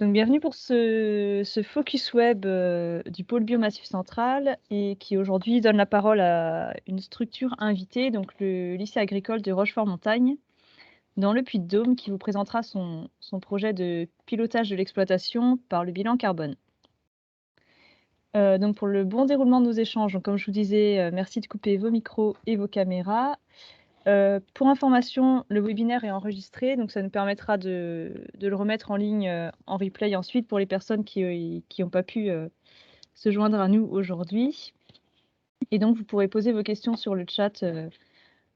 Donc, bienvenue pour ce focus web du pôle Biomassif Central et qui aujourd'hui donne la parole à une structure invitée, donc le lycée agricole de Rochefort-Montagne, dans le Puy-de-Dôme, qui vous présentera son projet de pilotage de l'exploitation par le bilan carbone. Donc pour le bon déroulement de nos échanges, donc comme je vous disais, merci de couper vos micros et vos caméras. Pour information, le webinaire est enregistré, donc ça nous permettra de le remettre en ligne en replay ensuite pour les personnes qui n'ont pas pu se joindre à nous aujourd'hui. Et donc, vous pourrez poser vos questions sur le chat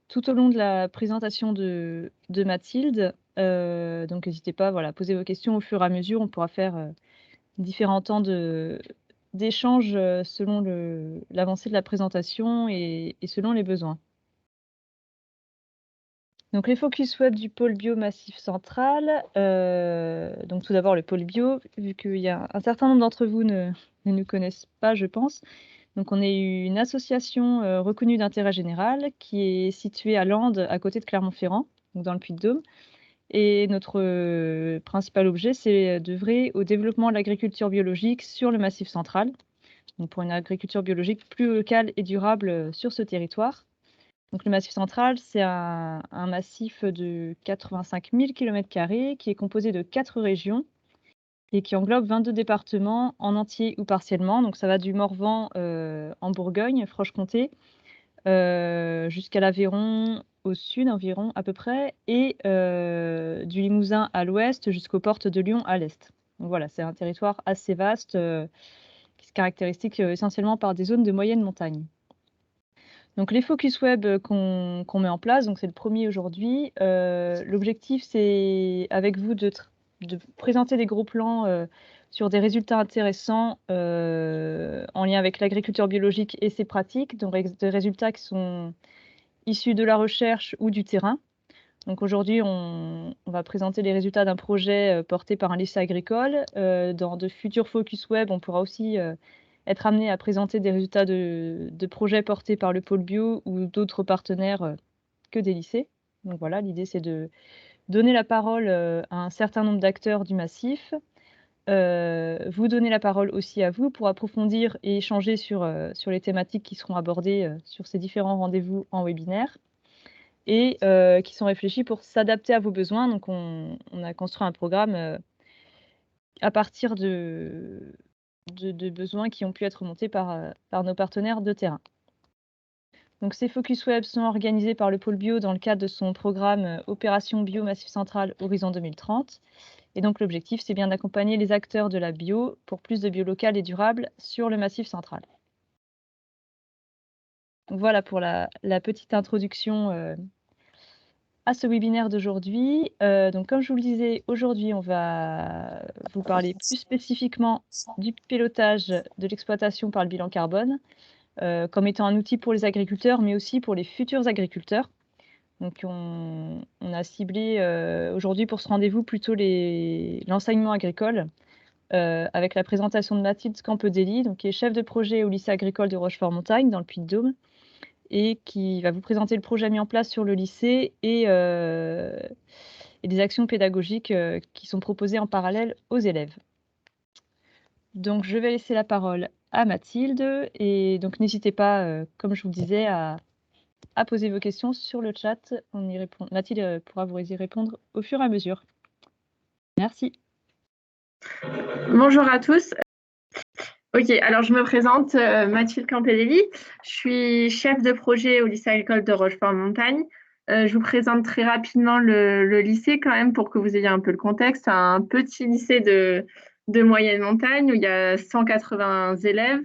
tout au long de la présentation de Mathilde. Donc, n'hésitez pas à poser vos questions au fur et à mesure. On pourra faire différents temps d'échange selon l'avancée de la présentation et selon les besoins. Donc les focus web du pôle bio Massif Central. Donc tout d'abord le pôle bio, vu qu'il y a un certain nombre d'entre vous ne nous connaissent pas, je pense. Donc on est une association reconnue d'intérêt général qui est située à Landes, à côté de Clermont-Ferrand, donc dans le Puy-de-Dôme. Et notre principal objet, c'est d'œuvrer au développement de l'agriculture biologique sur le Massif Central, donc pour une agriculture biologique plus locale et durable sur ce territoire. Donc le Massif Central, c'est un massif de 85 000 km² qui est composé de 4 régions et qui englobe 22 départements en entier ou partiellement. Donc ça va du Morvan en Bourgogne, Franche-Comté, jusqu'à l'Aveyron au sud environ à peu près, et du Limousin à l'ouest jusqu'aux portes de Lyon à l'est. Donc voilà, c'est un territoire assez vaste qui se caractérise essentiellement par des zones de moyenne montagne. Donc les focus web qu'on met en place, donc c'est le premier aujourd'hui. L'objectif, c'est avec vous de présenter des gros plans sur des résultats intéressants en lien avec l'agriculture biologique et ses pratiques, donc des résultats qui sont issus de la recherche ou du terrain. Donc aujourd'hui, on va présenter les résultats d'un projet porté par un lycée agricole. Dans de futurs focus web, on pourra aussi être amené à présenter des résultats de projets portés par le pôle bio ou d'autres partenaires que des lycées. Donc voilà, l'idée c'est de donner la parole à un certain nombre d'acteurs du massif, vous donner la parole aussi à vous pour approfondir et échanger sur les thématiques qui seront abordées sur ces différents rendez-vous en webinaire et qui sont réfléchis pour s'adapter à vos besoins. Donc on a construit un programme à partir de besoins qui ont pu être montés par nos partenaires de terrain. Donc ces focus web sont organisés par le pôle bio dans le cadre de son programme Opération Bio Massif Central Horizon 2030. Et donc l'objectif, c'est bien d'accompagner les acteurs de la bio pour plus de bio local et durable sur le Massif Central. Donc voilà pour la petite introduction à ce webinaire d'aujourd'hui. Donc comme je vous le disais, aujourd'hui, on va vous parler plus spécifiquement du pilotage de l'exploitation par le bilan carbone, comme étant un outil pour les agriculteurs, mais aussi pour les futurs agriculteurs. Donc on a ciblé aujourd'hui pour ce rendez-vous plutôt l'enseignement agricole, avec la présentation de Mathilde Scampedelli, donc qui est chef de projet au lycée agricole de Rochefort-Montagne, dans le Puy-de-Dôme, et qui va vous présenter le projet mis en place sur le lycée et des actions pédagogiques qui sont proposées en parallèle aux élèves. Donc je vais laisser la parole à Mathilde et donc n'hésitez pas, comme je vous le disais, à poser vos questions sur le chat. Mathilde pourra vous y répondre au fur et à mesure. Merci. Bonjour à tous. Ok, alors je me présente, Mathilde Campedelli. Je suis chef de projet au lycée agricole de Rochefort-Montagne. Je vous présente très rapidement le lycée quand même pour que vous ayez un peu le contexte. C'est un petit lycée de moyenne montagne où il y a 180 élèves.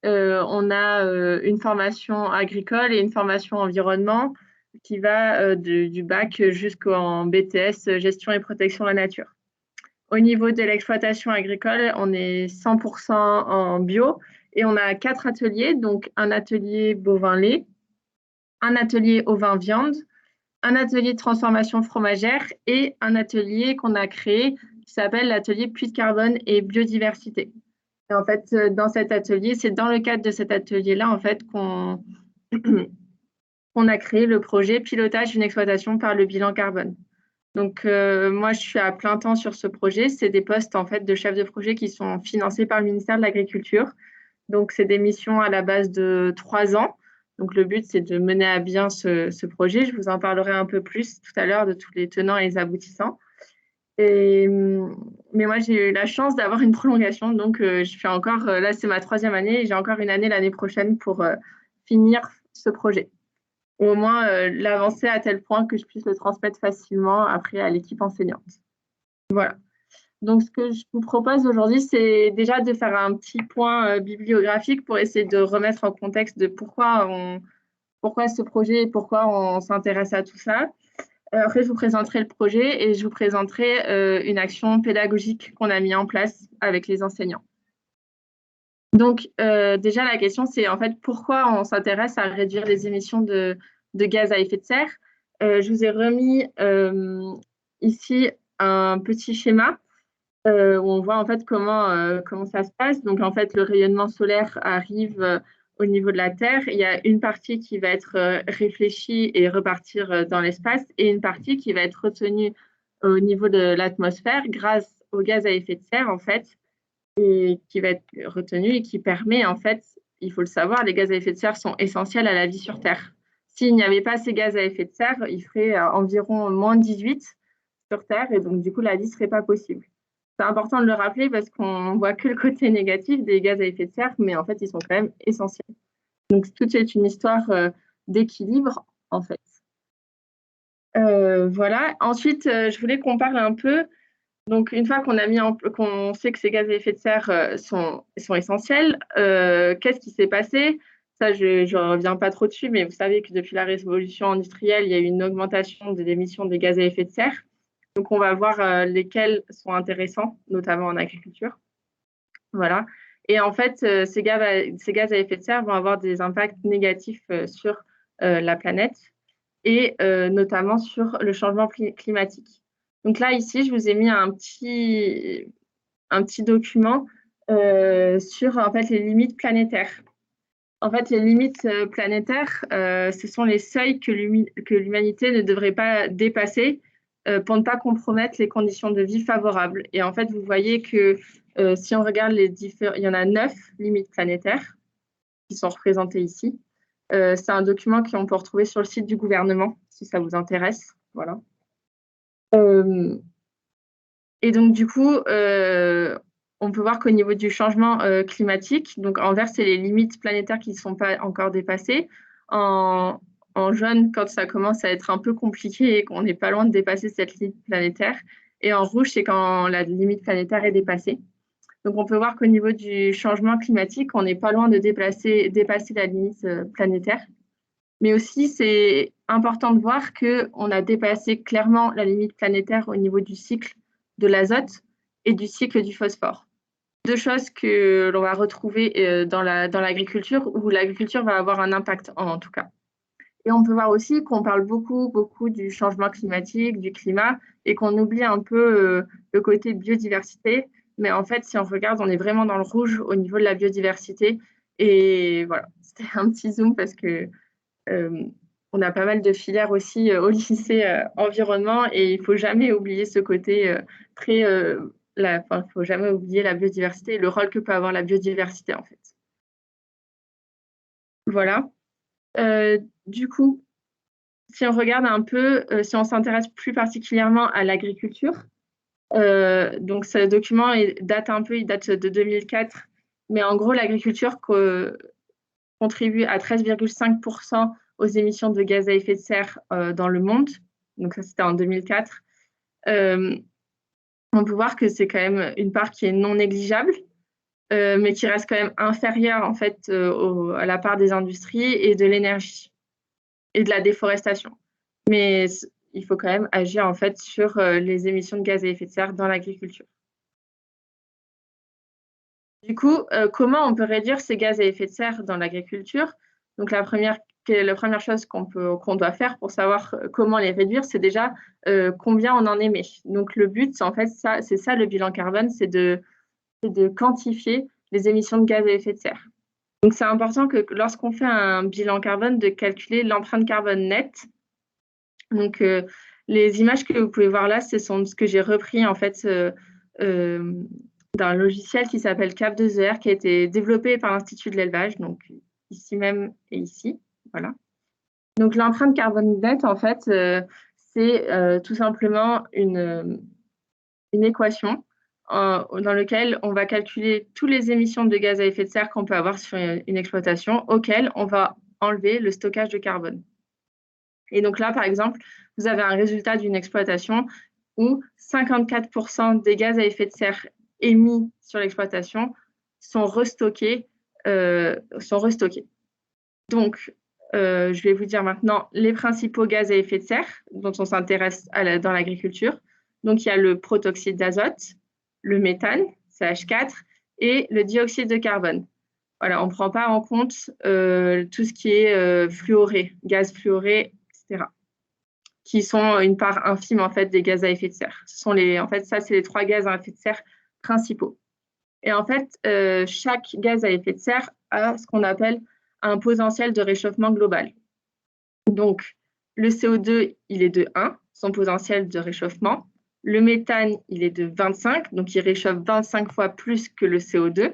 On a une formation agricole et une formation environnement qui va du bac jusqu'en BTS gestion et protection de la nature. Au niveau de l'exploitation agricole, on est 100% en bio et on a 4 ateliers, donc un atelier bovin-lait, un atelier ovin-viande, un atelier de transformation fromagère et un atelier qu'on a créé qui s'appelle l'atelier puits de carbone et biodiversité. Et en fait, dans cet atelier, c'est dans le cadre de cet atelier-là en fait qu'on a créé le projet pilotage d'une exploitation par le bilan carbone. Donc, moi, je suis à plein temps sur ce projet. C'est des postes en fait de chef de projet qui sont financés par le ministère de l'Agriculture. Donc, c'est des missions à la base de 3 ans. Donc, le but, c'est de mener à bien ce projet. Je vous en parlerai un peu plus tout à l'heure de tous les tenants et les aboutissants. Et, mais moi, j'ai eu la chance d'avoir une prolongation. Donc, je fais encore, là, c'est ma 3e année et j'ai encore une année l'année prochaine pour finir ce projet. Ou au moins l'avancer à tel point que je puisse le transmettre facilement après à l'équipe enseignante. Voilà. Donc, ce que je vous propose aujourd'hui, c'est déjà de faire un petit point bibliographique pour essayer de remettre en contexte de pourquoi ce projet et pourquoi on s'intéresse à tout ça. Après, je vous présenterai le projet et je vous présenterai une action pédagogique qu'on a mis en place avec les enseignants. Donc, déjà, la question, c'est en fait pourquoi on s'intéresse à réduire les émissions de gaz à effet de serre. Je vous ai remis ici un petit schéma où on voit en fait comment ça se passe. Donc, en fait, le rayonnement solaire arrive au niveau de la Terre. Il y a une partie qui va être réfléchie et repartir dans l'espace et une partie qui va être retenue au niveau de l'atmosphère grâce au gaz à effet de serre, en fait, et qui va être retenu et qui permet, en fait, il faut le savoir, les gaz à effet de serre sont essentiels à la vie sur Terre. S'il n'y avait pas ces gaz à effet de serre, il ferait environ moins 18 sur Terre et donc, du coup, la vie ne serait pas possible. C'est important de le rappeler parce qu'on ne voit que le côté négatif des gaz à effet de serre, mais en fait, ils sont quand même essentiels. Donc, tout est une histoire d'équilibre, en fait. Voilà. Ensuite, je voulais qu'on parle un peu. Donc, une fois qu'on sait que ces gaz à effet de serre sont essentiels, qu'est-ce qui s'est passé? Ça, je ne reviens pas trop dessus, mais vous savez que depuis la révolution industrielle, il y a eu une augmentation de l'émission des gaz à effet de serre. Donc, on va voir lesquels sont intéressants, notamment en agriculture. Voilà. Et en fait, ces gaz à effet de serre vont avoir des impacts négatifs sur la planète et notamment sur le changement climatique. Donc là, ici, je vous ai mis un petit document sur en fait, les limites planétaires. En fait, les limites planétaires, ce sont les seuils que l'humanité ne devrait pas dépasser pour ne pas compromettre les conditions de vie favorables. Et en fait, vous voyez que si on regarde il y en a 9 limites planétaires qui sont représentées ici. C'est un document qu'on peut retrouver sur le site du gouvernement, si ça vous intéresse. Voilà. Et donc, du coup, on peut voir qu'au niveau du changement climatique, donc en vert, c'est les limites planétaires qui ne sont pas encore dépassées. En jaune, quand ça commence à être un peu compliqué et qu'on n'est pas loin de dépasser cette limite planétaire. Et en rouge, c'est quand la limite planétaire est dépassée. Donc, on peut voir qu'au niveau du changement climatique, on n'est pas loin de dépasser la limite planétaire. Mais aussi, c'est important de voir qu'on a dépassé clairement la limite planétaire au niveau du cycle de l'azote et du cycle du phosphore. Deux choses que l'on va retrouver dans l'agriculture, où l'agriculture va avoir un impact en tout cas. Et on peut voir aussi qu'on parle beaucoup du changement climatique, du climat, et qu'on oublie un peu le côté biodiversité. Mais en fait, si on regarde, on est vraiment dans le rouge au niveau de la biodiversité. Et voilà, c'était un petit zoom parce que on a pas mal de filières aussi au lycée environnement et il ne faut jamais oublier ce côté faut jamais oublier la biodiversité et le rôle que peut avoir la biodiversité en fait. Voilà. Du coup, si on regarde un peu, si on s'intéresse plus particulièrement à l'agriculture, donc ce document il date de 2004, mais en gros l'agriculture contribue à 13,5% aux émissions de gaz à effet de serre dans le monde. Donc ça, c'était en 2004. On peut voir que c'est quand même une part qui est non négligeable, mais qui reste quand même inférieure en fait à la part des industries et de l'énergie et de la déforestation. Mais il faut quand même agir en fait sur les émissions de gaz à effet de serre dans l'agriculture. Du coup, comment on peut réduire ces gaz à effet de serre dans l'agriculture? Donc la première chose qu'on doit faire pour savoir comment les réduire, c'est déjà combien on en émet. Donc le but, en fait, c'est ça le bilan carbone, c'est de quantifier les émissions de gaz à effet de serre. Donc c'est important que lorsqu'on fait un bilan carbone, de calculer l'empreinte carbone nette. Donc Les images que vous pouvez voir là, ce sont ce que j'ai repris en fait d'un logiciel qui s'appelle Cap2ER, qui a été développé par l'Institut de l'élevage, donc ici même et ici. Voilà. Donc l'empreinte carbone nette, en fait, c'est tout simplement une équation dans laquelle on va calculer toutes les émissions de gaz à effet de serre qu'on peut avoir sur une exploitation, auxquelles on va enlever le stockage de carbone. Et donc là, par exemple, vous avez un résultat d'une exploitation où 54% des gaz à effet de serre émis sur l'exploitation sont restockés. Donc, je vais vous dire maintenant les principaux gaz à effet de serre dont on s'intéresse dans l'agriculture. Donc, il y a le protoxyde d'azote, le méthane, CH4, et le dioxyde de carbone. Voilà, on ne prend pas en compte tout ce qui est fluoré, gaz fluoré, etc., qui sont une part infime en fait des gaz à effet de serre. En fait, ça, c'est les 3 gaz à effet de serre principaux. Et en fait, chaque gaz à effet de serre a ce qu'on appelle un potentiel de réchauffement global. Donc, le CO2, il est de 1, son potentiel de réchauffement. Le méthane, il est de 25, donc il réchauffe 25 fois plus que le CO2.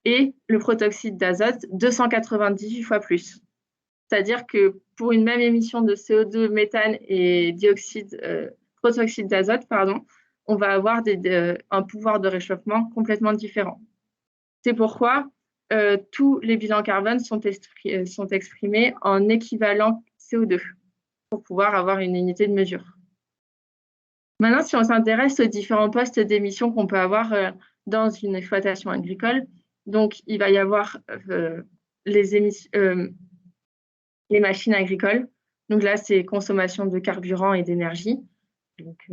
Et le protoxyde d'azote, 298 fois plus. C'est-à-dire que pour une même émission de CO2, méthane et protoxyde d'azote, on va avoir un pouvoir de réchauffement complètement différent. C'est pourquoi tous les bilans carbone sont exprimés en équivalent CO2 pour pouvoir avoir une unité de mesure. Maintenant, si on s'intéresse aux différents postes d'émissions qu'on peut avoir dans une exploitation agricole, donc il va y avoir les machines agricoles. Donc là, c'est consommation de carburant et d'énergie. Donc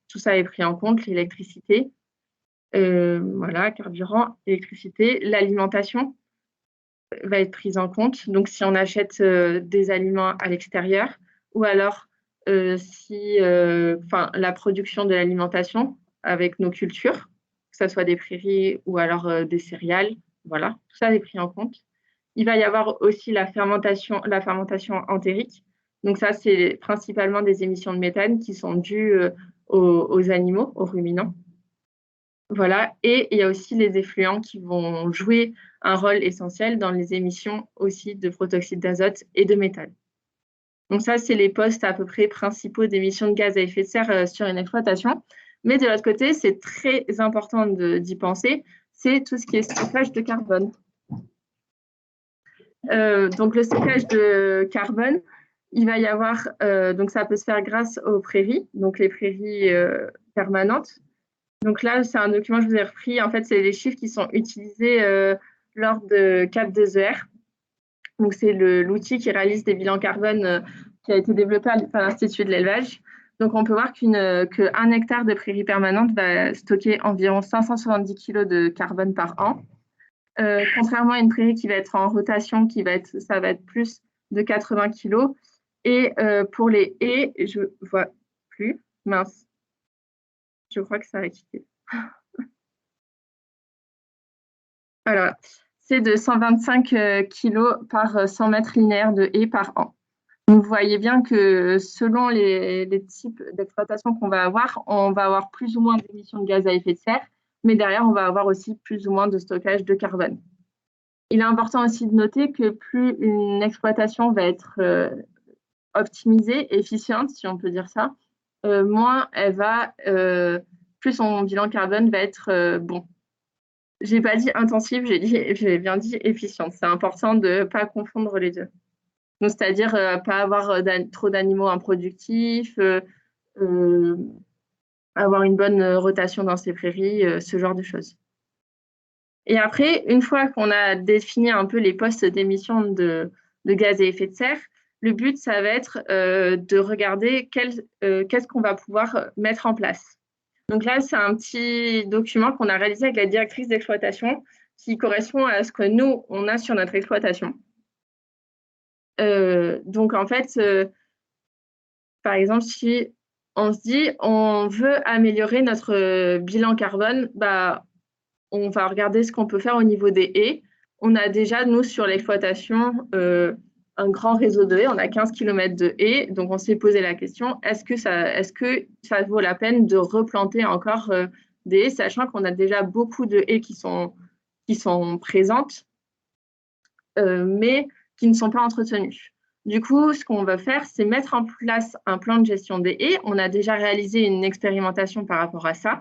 tout ça est pris en compte, l'électricité. Voilà, carburant, électricité. L'alimentation va être prise en compte. Donc, si on achète des aliments à l'extérieur, ou alors la production de l'alimentation avec nos cultures, que ce soit des prairies ou alors des céréales, voilà, tout ça est pris en compte. Il va y avoir aussi la fermentation entérique. Donc ça, c'est principalement des émissions de méthane qui sont dues aux animaux, aux ruminants. Voilà, et il y a aussi les effluents qui vont jouer un rôle essentiel dans les émissions aussi de protoxyde d'azote et de méthane. Donc ça, c'est les postes à peu près principaux d'émissions de gaz à effet de serre sur une exploitation. Mais de l'autre côté, c'est très important d'y penser, c'est tout ce qui est stockage de carbone. Donc le stockage de carbone, il va y avoir, donc ça peut se faire grâce aux prairies, donc les prairies permanentes. Donc là, c'est un document que je vous ai repris. En fait, c'est les chiffres qui sont utilisés lors de Cap2ER. Donc, c'est l'outil qui réalise des bilans carbone qui a été développé par l'Institut de l'élevage. Donc, on peut voir qu'un hectare de prairie permanente va stocker environ 570 kg de carbone par an. Contrairement à une prairie qui va être en rotation, ça va être plus de 80 kg. Et pour les haies, je ne vois plus, mince. Je crois que ça a quitté. Alors, c'est de 125 kg par 100 mètres linéaires de haies par an. Donc, vous voyez bien que selon les types d'exploitation qu'on va avoir, on va avoir plus ou moins d'émissions de gaz à effet de serre, mais derrière, on va avoir aussi plus ou moins de stockage de carbone. Il est important aussi de noter que plus une exploitation va être optimisée, efficiente, si on peut dire ça, moins plus son bilan carbone va être bon. Je n'ai pas dit intensive, j'ai bien dit efficiente. C'est important de ne pas confondre les deux. Donc, c'est-à-dire pas avoir trop d'animaux improductifs, avoir une bonne rotation dans ses prairies, ce genre de choses. Et après, une fois qu'on a défini un peu les postes d'émissions de gaz à effet de serre, le but, ça va être de regarder qu'est-ce qu'on va pouvoir mettre en place. Donc là, c'est un petit document qu'on a réalisé avec la directrice d'exploitation qui correspond à ce que nous, on a sur notre exploitation. Donc, en fait, par exemple, si on se dit on veut améliorer notre bilan carbone, on va regarder ce qu'on peut faire au niveau des haies. On a déjà, nous, sur l'exploitation, un grand réseau de haies, on a 15 km de haies, donc on s'est posé la question, est-ce que ça vaut la peine de replanter encore des haies, sachant qu'on a déjà beaucoup de haies qui sont présentes, mais qui ne sont pas entretenues. Du coup, ce qu'on va faire, c'est mettre en place un plan de gestion des haies. On a déjà réalisé une expérimentation par rapport à ça.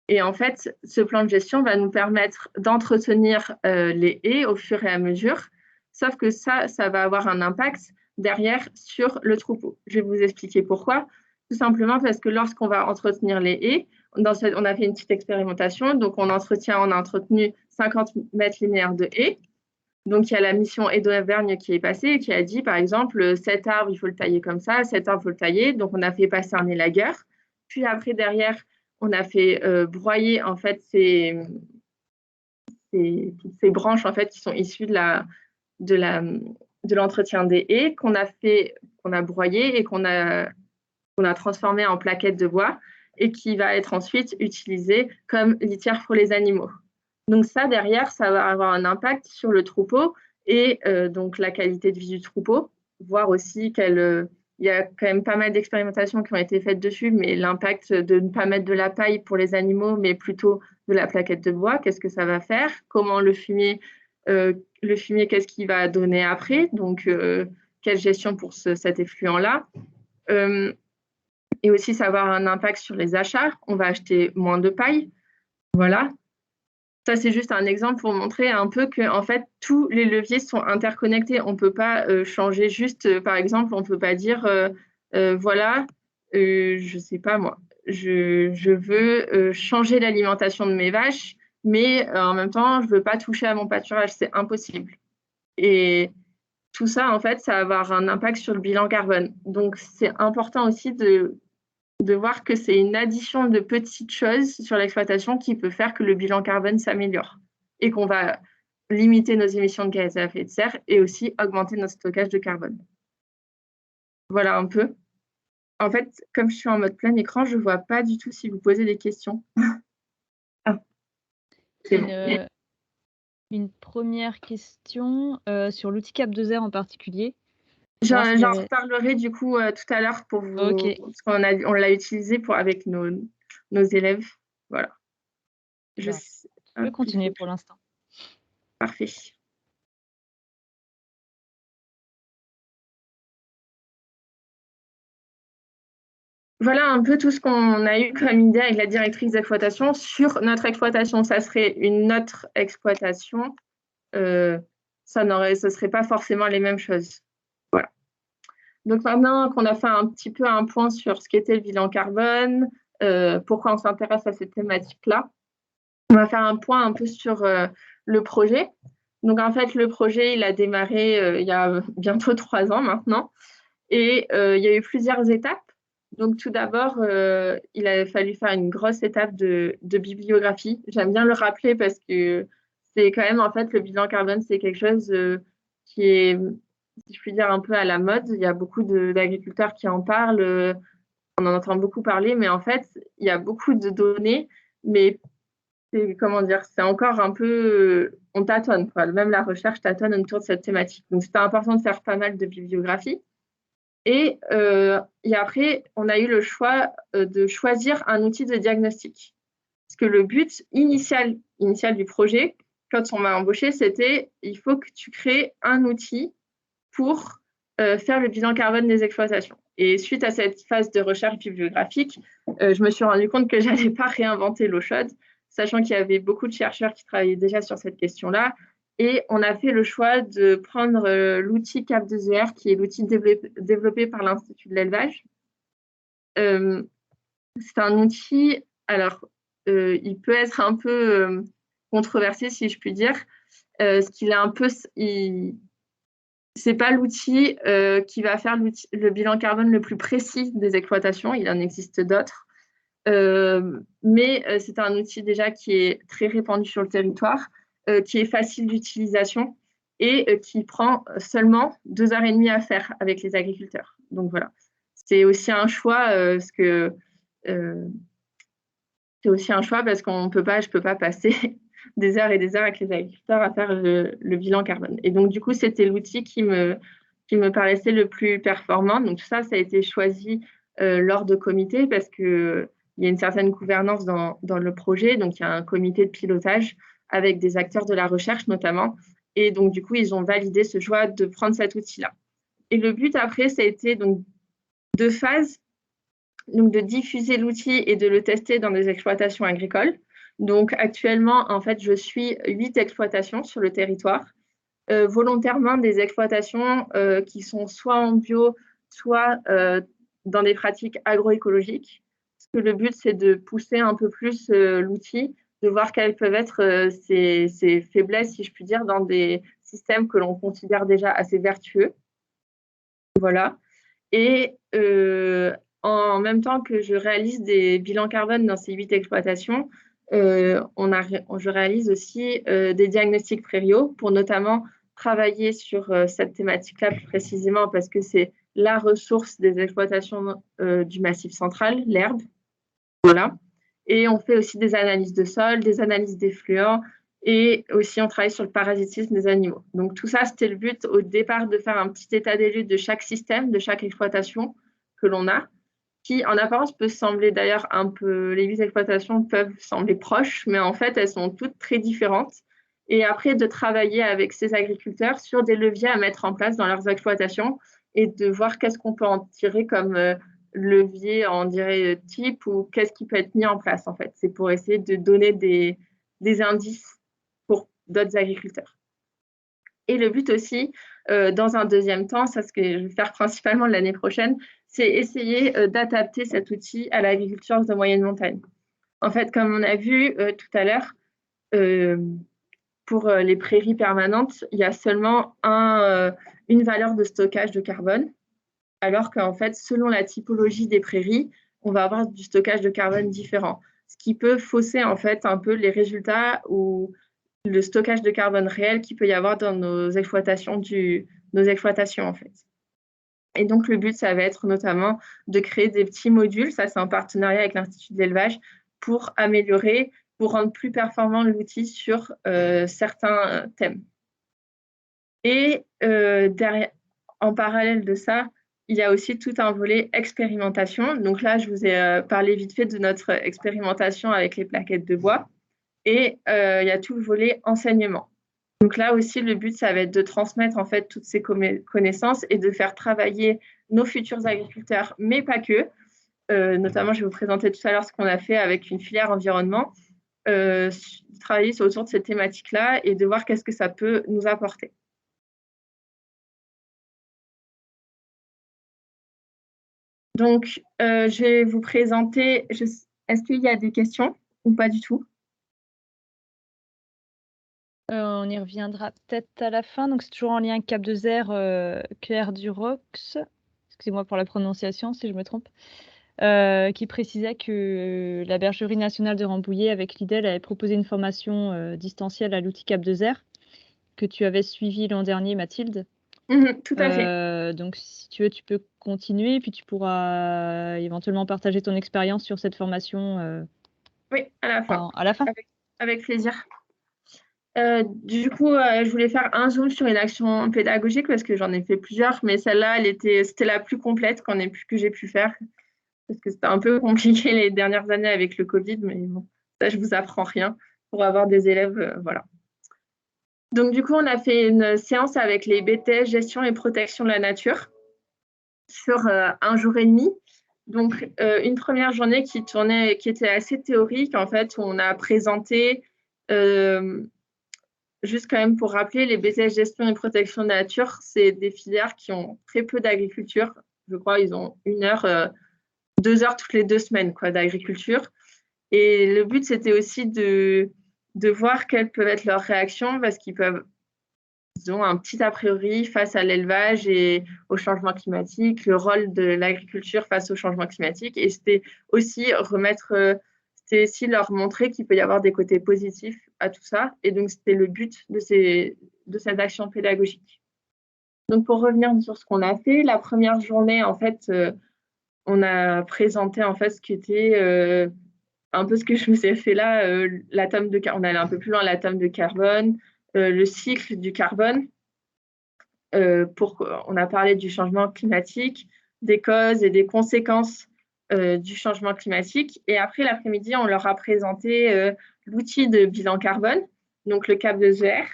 Et en fait, ce plan de gestion va nous permettre d'entretenir les haies au fur et à mesure, sauf que ça va avoir un impact derrière sur le troupeau. Je vais vous expliquer pourquoi. Tout simplement parce que lorsqu'on va entretenir les haies, on a fait une petite expérimentation, donc on a entretenu 50 mètres linéaires de haies. Donc, il y a la mission Haie d'Auvergne qui est passée et qui a dit, par exemple, cet arbre, il faut le tailler comme ça, cet arbre, il faut le tailler. Donc, on a fait passer un élagueur. Puis après, derrière, on a fait broyer, en fait, toutes ces branches, en fait, qui sont issues de l'entretien des haies qu'on a broyé et qu'on a transformé en plaquettes de bois et qui va être ensuite utilisé comme litière pour les animaux. Donc ça, derrière, ça va avoir un impact sur le troupeau et donc la qualité de vie du troupeau, voir aussi il y a quand même pas mal d'expérimentations qui ont été faites dessus, mais l'impact de ne pas mettre de la paille pour les animaux, mais plutôt de la plaquette de bois, qu'est-ce que ça va faire? Comment le fumier, qu'est-ce qu'il va donner après? Donc, quelle gestion pour cet effluent-là? Et aussi, ça va avoir un impact sur les achats. On va acheter moins de paille. Voilà. Ça, c'est juste un exemple pour montrer un peu que, en fait, tous les leviers sont interconnectés. On ne peut pas changer juste, par exemple, on ne peut pas dire, voilà, je ne sais pas moi, je veux changer l'alimentation de mes vaches, mais en même temps, je ne veux pas toucher à mon pâturage. C'est impossible. Et tout ça, en fait, ça va avoir un impact sur le bilan carbone. Donc, c'est important aussi de voir que c'est une addition de petites choses sur l'exploitation qui peut faire que le bilan carbone s'améliore et qu'on va limiter nos émissions de gaz à effet de serre et aussi augmenter notre stockage de carbone. Voilà un peu. En fait, comme je suis en mode plein écran, je ne vois pas du tout si vous posez des questions. Ah, c'est bon. Une première question sur l'outil Cap2R en particulier. J'en reparlerai du coup tout à l'heure pour vous, okay. Parce qu'on l'a utilisé avec nos élèves. Voilà. Tu peux continuer pour l'instant. Parfait. Voilà un peu tout ce qu'on a eu comme idée avec la directrice d'exploitation sur notre exploitation. Ça serait une autre exploitation. Ce ne serait pas forcément les mêmes choses. Voilà. Donc maintenant qu'on a fait un petit peu un point sur ce qu'était le bilan carbone, pourquoi on s'intéresse à cette thématique-là, on va faire un point un peu sur le projet. Donc en fait, le projet, il a démarré il y a bientôt 3 ans maintenant. Et il y a eu plusieurs étapes. Donc, tout d'abord, il a fallu faire une grosse étape de bibliographie. J'aime bien le rappeler parce que c'est quand même, en fait, le bilan carbone, c'est quelque chose qui est, si je puis dire, un peu à la mode. Il y a beaucoup d'agriculteurs qui en parlent. On en entend beaucoup parler, mais en fait, il y a beaucoup de données, mais comment dire, c'est encore un peu, on tâtonne, quoi. Même la recherche tâtonne autour de cette thématique. Donc, c'était important de faire pas mal de bibliographie. Et après, on a eu le choix de choisir un outil de diagnostic. Parce que le but initial du projet, quand on m'a embauché, c'était il faut que tu crées un outil pour faire le bilan carbone des exploitations. Et suite à cette phase de recherche bibliographique, je me suis rendu compte que je n'allais pas réinventer l'eau chaude, sachant qu'il y avait beaucoup de chercheurs qui travaillaient déjà sur cette question-là. Et on a fait le choix de prendre l'outil Cap2ER, qui est l'outil développé par l'Institut de l'élevage. C'est un outil, alors, il peut être un peu controversé, si je puis dire, parce qu'il est un peu... C'est pas l'outil qui va faire le bilan carbone le plus précis des exploitations, il en existe d'autres. Mais c'est un outil déjà qui est très répandu sur le territoire, qui est facile d'utilisation et qui prend seulement 2h30 à faire avec les agriculteurs. Donc voilà, c'est aussi un choix c'est aussi un choix parce je peux pas passer des heures et des heures avec les agriculteurs à faire le bilan carbone. Et donc, du coup, c'était l'outil qui me paraissait le plus performant. Donc, ça a été choisi lors de comités parce qu'il y a une certaine gouvernance dans le projet. Donc, il y a un comité de pilotage avec des acteurs de la recherche notamment. Et donc, du coup, ils ont validé ce choix de prendre cet outil-là. Et le but après, ça a été donc 2 phases. Donc, de diffuser l'outil et de le tester dans des exploitations agricoles. Donc, actuellement, en fait, je suis 8 exploitations sur le territoire, volontairement des exploitations qui sont soit en bio, soit dans des pratiques agroécologiques. Parce que le but, c'est de pousser un peu plus l'outil, de voir quelles peuvent être ses faiblesses, si je puis dire, dans des systèmes que l'on considère déjà assez vertueux. Voilà. Et en même temps que je réalise des bilans carbone dans ces 8 exploitations, je réalise aussi des diagnostics prairies pour notamment travailler sur cette thématique-là plus précisément parce que c'est la ressource des exploitations du Massif central, l'herbe. Voilà. Et on fait aussi des analyses de sol, des analyses d'effluents et aussi on travaille sur le parasitisme des animaux. Donc tout ça, c'était le but au départ de faire un petit état des lieux de chaque système, de chaque exploitation que l'on a, qui en apparence peut sembler d'ailleurs un peu, les 8 exploitations peuvent sembler proches, mais en fait elles sont toutes très différentes. Et après de travailler avec ces agriculteurs sur des leviers à mettre en place dans leurs exploitations et de voir qu'est-ce qu'on peut en tirer comme levier, on dirait type, ou qu'est-ce qui peut être mis en place en fait. C'est pour essayer de donner des indices pour d'autres agriculteurs. Et le but aussi, dans un deuxième temps, ça ce que je vais faire principalement l'année prochaine, c'est essayer d'adapter cet outil à l'agriculture de moyenne montagne. En fait, comme on a vu tout à l'heure, pour les prairies permanentes, il y a seulement une valeur de stockage de carbone, alors qu'en fait, selon la typologie des prairies, on va avoir du stockage de carbone différent, ce qui peut fausser en fait un peu les résultats ou le stockage de carbone réel qu'il peut y avoir dans nos exploitations en fait. Et donc, le but, ça va être notamment de créer des petits modules, ça c'est en partenariat avec l'Institut de l'élevage, pour améliorer, pour rendre plus performant l'outil sur certains thèmes. Et derrière, en parallèle de ça, il y a aussi tout un volet expérimentation. Donc là, je vous ai parlé vite fait de notre expérimentation avec les plaquettes de bois. Et il y a tout le volet enseignement. Donc là aussi, le but, ça va être de transmettre en fait toutes ces connaissances et de faire travailler nos futurs agriculteurs, mais pas que. Notamment, je vais vous présenter tout à l'heure ce qu'on a fait avec une filière environnement, travailler autour de cette thématique-là et de voir qu'est-ce que ça peut nous apporter. Donc, je vais vous présenter. Est-ce qu'il y a des questions ou pas du tout? On y reviendra peut-être à la fin. Donc, c'est toujours en lien avec Cap de Zère, Claire Durox. Excusez-moi pour la prononciation si je me trompe. Qui précisait que la Bergerie nationale de Rambouillet, avec l'IDEL, avait proposé une formation distancielle à l'outil Cap de Zère, que tu avais suivi l'an dernier, Mathilde. Tout à fait. Donc, si tu veux, tu peux continuer, puis tu pourras éventuellement partager ton expérience sur cette formation. Oui, à la fin. À la fin. Avec plaisir. Du coup, je voulais faire un zoom sur une action pédagogique parce que j'en ai fait plusieurs, mais celle-là, c'était la plus complète que j'ai pu faire parce que c'était un peu compliqué les dernières années avec le Covid, mais bon, ça, je vous apprends rien pour avoir des élèves, voilà. Donc, du coup, on a fait une séance avec les BTS Gestion et Protection de la Nature sur 1 jour et demi. Donc, une première journée qui était assez théorique, en fait, où on a présenté juste quand même pour rappeler, les BTS Gestion et Protection de la Nature, c'est des filières qui ont très peu d'agriculture. Je crois ils ont 1 heure, 2 heures toutes les 2 semaines d'agriculture. Et le but, c'était aussi de voir quelles peuvent être leurs réactions parce qu'ils ont un petit a priori face à l'élevage et au changement climatique, le rôle de l'agriculture face au changement climatique. Et c'était aussi leur montrer qu'il peut y avoir des côtés positifs à tout ça. Et donc, c'était le but de cette action pédagogique. Donc, pour revenir sur ce qu'on a fait, la première journée, en fait, on a présenté en fait ce qu'était un peu ce que je vous ai fait là, on allait un peu plus loin, l'atome de carbone, le cycle du carbone. On a parlé du changement climatique, des causes et des conséquences du changement climatique. Et après, l'après-midi, on leur a présenté l'outil de bilan carbone, donc le CAP 2ER.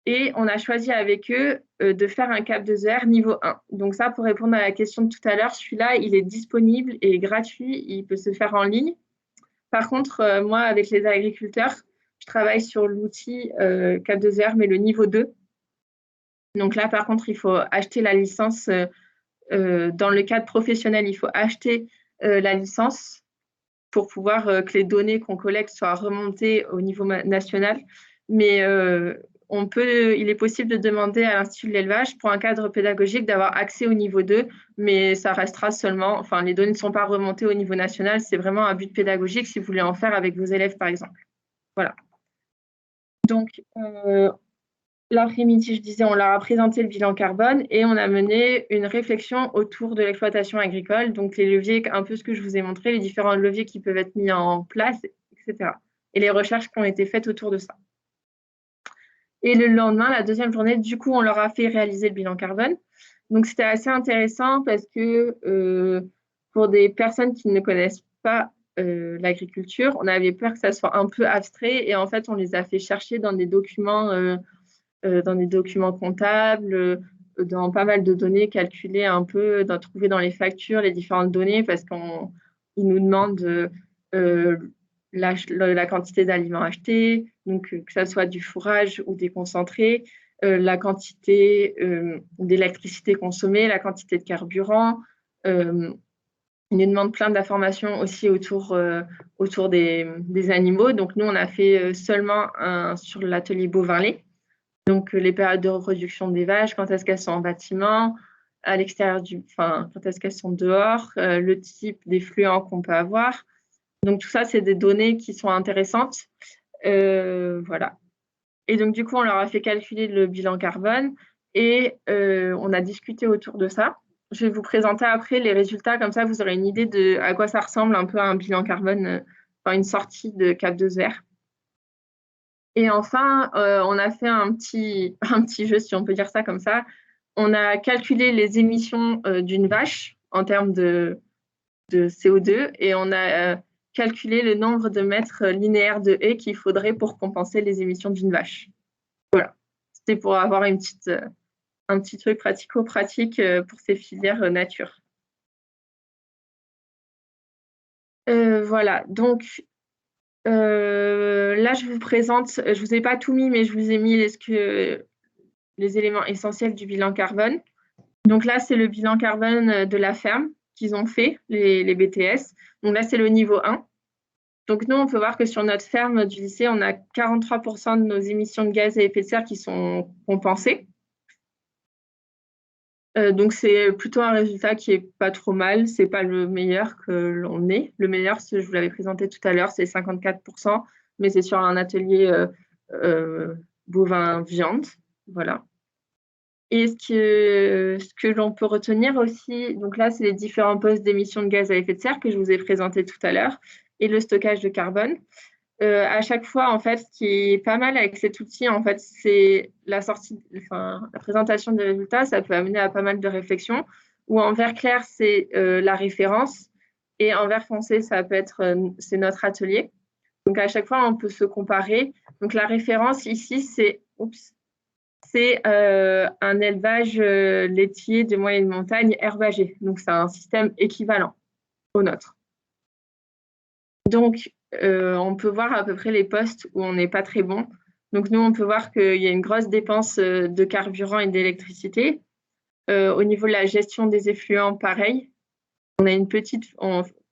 Et on a choisi avec eux de faire un CAP 2ER niveau 1. Donc ça, pour répondre à la question de tout à l'heure, celui-là, il est disponible et gratuit, il peut se faire en ligne. Par contre, moi, avec les agriculteurs, je travaille sur l'outil CAP 2ER, mais le niveau 2. Donc là, par contre, il faut acheter la licence. Dans le cadre professionnel, il faut acheter la licence pour pouvoir que les données qu'on collecte soient remontées au niveau national. Mais il est possible de demander à l'Institut de l'élevage pour un cadre pédagogique d'avoir accès au niveau 2, mais ça restera seulement, enfin, les données ne sont pas remontées au niveau national, c'est vraiment un but pédagogique si vous voulez en faire avec vos élèves, par exemple. Voilà. Donc, l'après-midi, je disais, on leur a présenté le bilan carbone et on a mené une réflexion autour de l'exploitation agricole, donc les leviers, un peu ce que je vous ai montré, les différents leviers qui peuvent être mis en place, etc. Et les recherches qui ont été faites autour de ça. Et le lendemain, la deuxième journée, du coup, on leur a fait réaliser le bilan carbone. Donc, c'était assez intéressant parce que pour des personnes qui ne connaissent pas l'agriculture, on avait peur que ça soit un peu abstrait et en fait, on les a fait chercher dans des documents comptables, dans pas mal de données, calculer un peu, trouver dans les factures les différentes données parce qu'ils nous demandent la quantité d'aliments achetés, donc que ça soit du fourrage ou des concentrés, la quantité d'électricité consommée, la quantité de carburant. Ils nous demandent plein d'informations aussi autour des animaux. Donc nous, on a fait seulement sur l'atelier bovin-lait. Donc, les périodes de reproduction des vaches, quand est-ce qu'elles sont en bâtiment, à l'extérieur quand est-ce qu'elles sont dehors, le type d'effluents qu'on peut avoir. Donc, tout ça, c'est des données qui sont intéressantes. Voilà. Et donc, du coup, on leur a fait calculer le bilan carbone et on a discuté autour de ça. Je vais vous présenter après les résultats, comme ça, vous aurez une idée de à quoi ça ressemble un peu à un bilan carbone, une sortie de CAP 2R. Et enfin, on a fait un petit jeu, si on peut dire ça comme ça. On a calculé les émissions d'une vache en termes de CO2 et on a calculé le nombre de mètres linéaires de haies qu'il faudrait pour compenser les émissions d'une vache. Voilà. C'était pour avoir un petit truc pratico-pratique pour ces filières nature. Voilà. Donc, là, je vous présente, je ne vous ai pas tout mis, mais je vous ai mis les éléments essentiels du bilan carbone. Donc là, c'est le bilan carbone de la ferme qu'ils ont fait, les BTS. Donc là, c'est le niveau 1. Donc nous, on peut voir que sur notre ferme du lycée, on a 43% de nos émissions de gaz à effet de serre qui sont compensées. Donc c'est plutôt un résultat qui est pas trop mal. C'est pas le meilleur que l'on ait. Le meilleur, je vous l'avais présenté tout à l'heure, c'est 54%, mais c'est sur un atelier bovin viande. Voilà. Et ce que l'on peut retenir aussi, donc là, c'est les différents postes d'émissions de gaz à effet de serre que je vous ai présentés tout à l'heure et le stockage de carbone. À chaque fois, en fait, ce qui est pas mal avec cet outil, en fait, c'est la présentation des résultats, ça peut amener à pas mal de réflexions. Ou en vert clair, c'est la référence, et en vert foncé, ça peut être c'est notre atelier. Donc à chaque fois, on peut se comparer. Donc la référence ici, c'est un élevage laitier de moyenne montagne herbagé. Donc c'est un système équivalent au nôtre. Donc, on peut voir à peu près les postes où on n'est pas très bon. Donc, nous, on peut voir qu'il y a une grosse dépense de carburant et d'électricité. Au niveau de la gestion des effluents, pareil. On a une petite...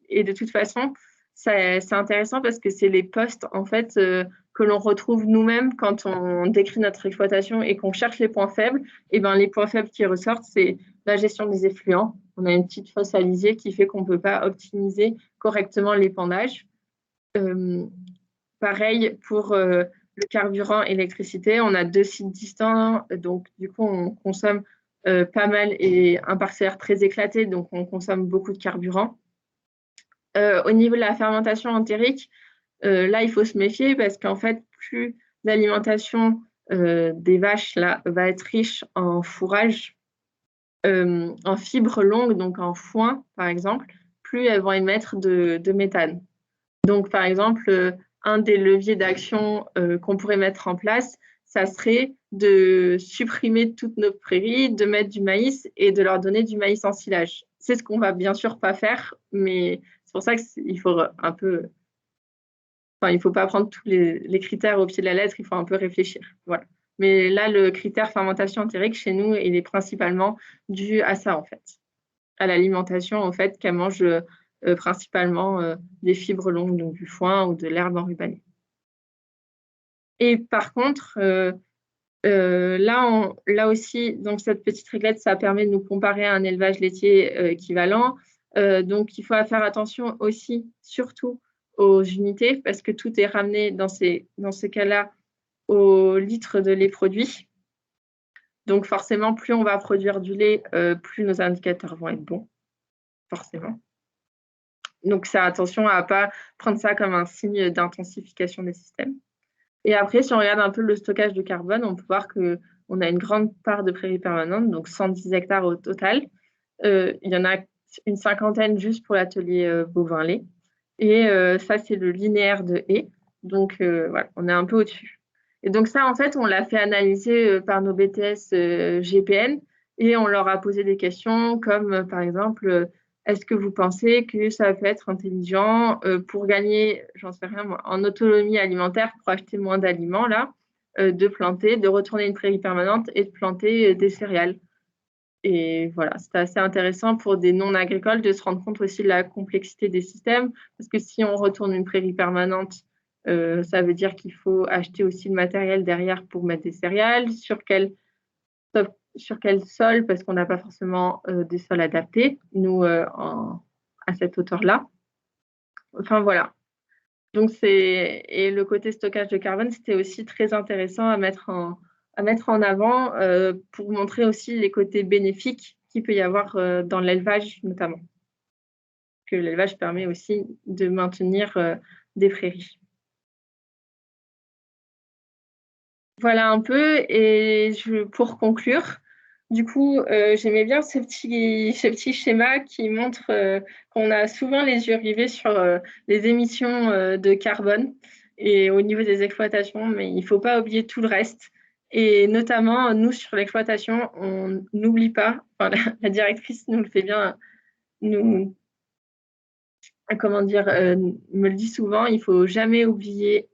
Et de toute façon, c'est intéressant parce que c'est les postes, en fait, que l'on retrouve nous-mêmes quand on décrit notre exploitation et qu'on cherche les points faibles. Et ben, les points faibles qui ressortent, c'est la gestion des effluents. On a une petite fosse à lisier qui fait qu'on ne peut pas optimiser correctement l'épandage. Pareil pour le carburant et l'électricité, on a 2 sites distants, donc du coup on consomme pas mal et un parcellaire très éclaté, donc on consomme beaucoup de carburant. Au niveau de la fermentation entérique, là, il faut se méfier parce qu'en fait, plus l'alimentation des vaches là, va être riche en fourrage, en fibres longues, donc en foin, par exemple, plus elles vont émettre de méthane. Donc, par exemple, un des leviers d'action qu'on pourrait mettre en place, ça serait de supprimer toutes nos prairies, de mettre du maïs et de leur donner du maïs en silage. C'est ce qu'on va bien sûr pas faire, mais c'est pour ça qu'il faut un peu, enfin, il faut pas prendre tous les critères au pied de la lettre, il faut un peu réfléchir. Voilà. Mais là, le critère fermentation entérique chez nous, il est principalement dû à ça, en fait, à l'alimentation, en fait, qu'elle mange principalement des fibres longues, donc du foin ou de l'herbe enrubanée. Et par contre, là aussi, donc cette petite réglette, ça permet de nous comparer à un élevage laitier équivalent. Donc, il faut faire attention aussi, surtout aux unités, parce que tout est ramené dans ces cas-là au litre de lait produit. Donc, forcément, plus on va produire du lait, plus nos indicateurs vont être bons, forcément. Donc, c'est attention à ne pas prendre ça comme un signe d'intensification des systèmes. Et après, si on regarde un peu le stockage de carbone, on peut voir qu'on a une grande part de prairies permanentes, donc 110 hectares au total. Il y en a une cinquantaine juste pour l'atelier bovin-lait. Et ça, c'est le linéaire de haies. Donc, voilà, on est un peu au-dessus. Et donc ça, en fait, on l'a fait analyser par nos BTS GPN et on leur a posé des questions comme, par exemple, est-ce que vous pensez que ça peut être intelligent pour gagner, j'en sais rien moi, en autonomie alimentaire pour acheter moins d'aliments, là, de planter, de retourner une prairie permanente et de planter des céréales. Et voilà, c'était assez intéressant pour des non-agricoles de se rendre compte aussi de la complexité des systèmes, parce que si on retourne une prairie permanente, ça veut dire qu'il faut acheter aussi le matériel derrière pour mettre des céréales, sur quel sol, parce qu'on n'a pas forcément des sols adaptés, nous, à cette hauteur-là. Enfin voilà. Donc et le côté stockage de carbone, c'était aussi très intéressant à mettre en avant pour montrer aussi les côtés bénéfiques qu'il peut y avoir dans l'élevage notamment. Que l'élevage permet aussi de maintenir des prairies. Voilà un peu. Et pour conclure, du coup, j'aimais bien ce petit schéma qui montre qu'on a souvent les yeux rivés sur les émissions de carbone et au niveau des exploitations, mais il ne faut pas oublier tout le reste. Et notamment, nous, sur l'exploitation, on n'oublie pas, enfin, la directrice nous le fait bien, nous, comment dire, me le dit souvent, il ne faut jamais oublier